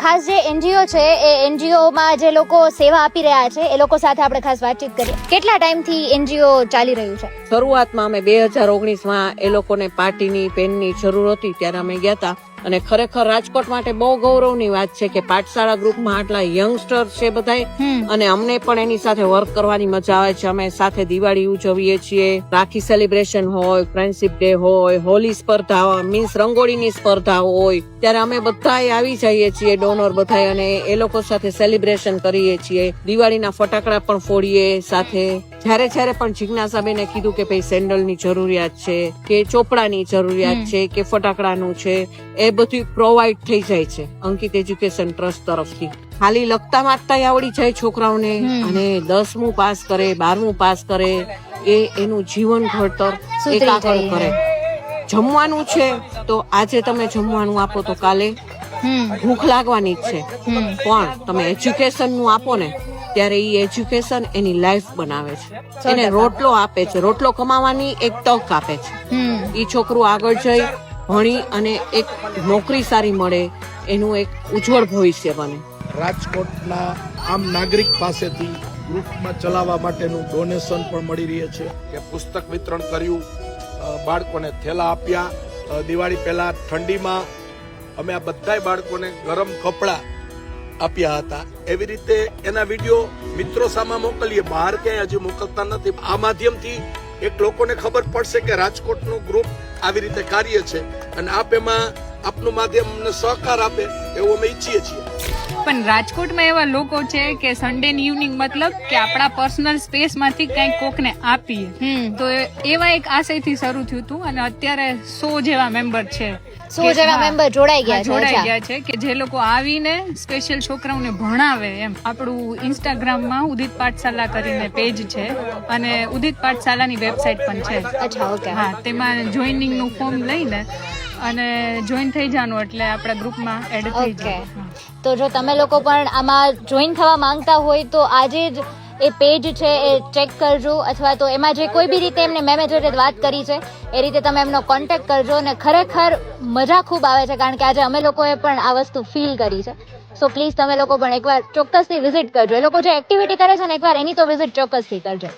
ખાસ જે એનજીઓ છે એ એનજીઓમાં જે લોકો સેવા આપી રહ્યા છે એ લોકો સાથે આપણે ખાસ વાતચીત કરીએ. કેટલા ટાઈમથી એનજીઓ ચાલી રહ્યું છે? શરૂઆતમાં અમે 2019માં એ લોકોને પાર્ટીની પેનની જરૂર હતી ત્યારે અમે ગયા હતા અને ખરેખર રાજકોટ માટે બહુ ગૌરવની વાત છે કે પાઠશાળા ગ્રુપમાં આટલા યંગસ્ટર છે બધાય અને અમને પણ એની સાથે વર્ક કરવાની મજા આવે છે. અમે સાથે દિવાળી ઉજવીએ છીએ, રાખી સેલિબ્રેશન હોય, ફ્રેન્ડશિપ ડે હોય, હોલી સ્પર્ધા મીન્સ રંગોળીની સ્પર્ધા હોય ત્યારે અમે બધાય આવી જઈએ છીએ ડોનર બધાય અને એ લોકો સાથે સેલિબ્રેશન કરીએ છીએ. દિવાળીના ફટાકડા પણ ફોડીએ સાથે. જ્યારે પણ જિજ્ઞાસાબેને કીધું કે ભાઈ સેન્ડલની જરૂરિયાત છે કે ચોપડાની જરૂરિયાત છે કે ફટાકડાનું છે એ બધું પ્રોવાઈડ થઈ જાય છે અંકિત એજ્યુકેશન ટ્રસ્ટ તરફથી. ખાલી લખતા વાંચતા આવડી જાય છોકરાઓને અને 10મું પાસ કરે, 12મું પાસ કરે એ એનું જીવન ઘડતર એકાગ્ર કરે. જમવાનું છે તો આજે તમે જમવાનું આપો તો કાલે ભૂખ લાગવાની જ છે, પણ તમે એજ્યુકેશન નું આપો ને ત્યારે એ એજ્યુકેશન એની લાઈફ બનાવે છે. એને રોટલો આપે છે, રોટલો કમાવાની એક તક આપે છે. એ છોકરું આગળ જઈ ભણી અને એક નોકરી સારી મળે, એનું એક ઉજ્જવળ ભવિષ્ય બને. રાજકોટના આમ નાગરિક પાસેથી ગ્રુપમાં ચલાવવા માટેનું ડોનેશન પણ મળી રહે છે કે પુસ્તક વિતરણ કર્યું, બાળકોને થેલા આપ્યા. દિવાળી પહેલા ઠંડીમાં અમે આ બધાય બાળકોને ગરમ કપડા આપ્યા હતા. એવી રીતે એના વિડીયો મિત્રો સામે મોકલીએ, બહાર ક્યાંય હજી મોકલતા નથી. આ માધ્યમથી એક લોકોને ખબર પડશે કે રાજકોટનું ગ્રુપ આવી રીતે કાર્ય છે અને આપ એમાં આપનું માધ્યમ અમને સહકાર આપે એવું અમે ઈચ્છીએ છીએ. પણ રાજકોટમાં એવા લોકો છે કે સન્ડે ની ઇવનિંગ મતલબ કે આપણા પર્સનલ સ્પેસ માંથી કઈક કોકને આપીએ, તો એવા એક આશયથી શરૂ થયું હતું અને અત્યારે 100 જેવા મેમ્બર છે. 100 જેવા મેમ્બર જોડાઈ ગયા છે કે જે લોકો આવીને સ્પેશિયલ છોકરાઓને ભણાવે. એમ આપણું ઇન્સ્ટાગ્રામમાં ઉદિત પાઠશાલા કરીને પેજ છે અને ઉદિત પાઠશાલાની વેબસાઇટ પણ છે. અચ્છા, ઓકે. હા, તેમાં જોઈનિંગ નું ફોર્મ લઈને અને જોઈન થઈ જવાનું એટલે આપણા ગ્રુપમાં એડ થઈ જાય. તો જો તમે લોકો પણ આમાં જોઈન થવા માંગતા હોય તો આજે જ એ પેજ છે એ ચેક કરજો, અથવા તો એમાં જે કોઈ બી રીતે એમને મેમે જે વાત કરી છે એ રીતે તમે એમનો કોન્ટેક્ટ કરજો. અને ખરેખર મજા ખૂબ આવે છે કારણ કે આજે અમે લોકોએ પણ આ વસ્તુ ફીલ કરી છે. સો પ્લીઝ તમે લોકો પણ એકવાર ચોક્કસથી વિઝિટ કરજો. એ લોકો જે એક્ટિવિટી કરે છે ને એકવાર એની તો વિઝિટ ચોક્કસથી કરજો.